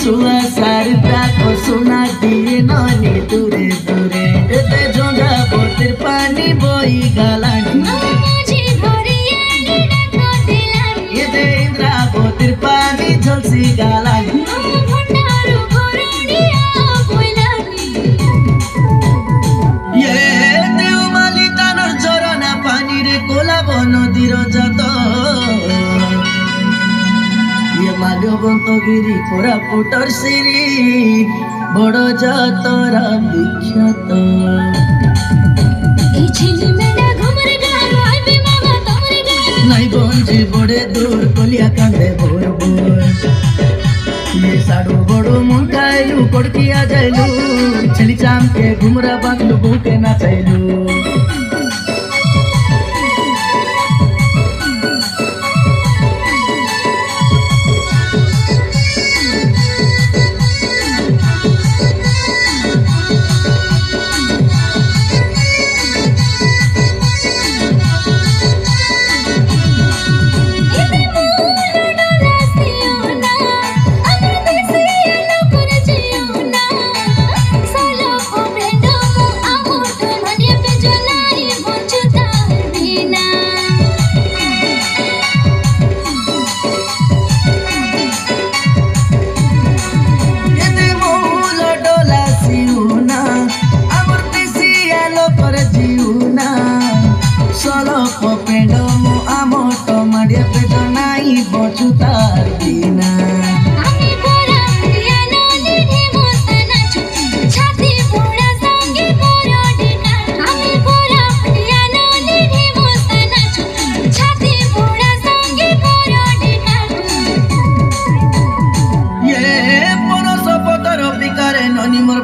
छुआ सारता को सुना दिए ननी दूरे दूरे एते जोंगा बोतिर पानी बोई गालानी एते इंद्रा बोतिर पानी झलसी गालानी ये देवमाली तानर झरना पानी रे कोलाब नदीर जत माल्यवंतगिरी कोरापुटर सिरी बड़ जातरा विख्यात नहीं बंजी बड़े दूर कलिया कांदे भोर भोर ये साडू बड़ो मुंकायलू कोड़किया जाइलू छली चाम के घुमरा बांधलू बुके नाचाइलू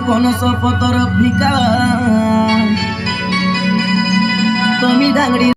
पनस पतर भिका तमी डांगड़ी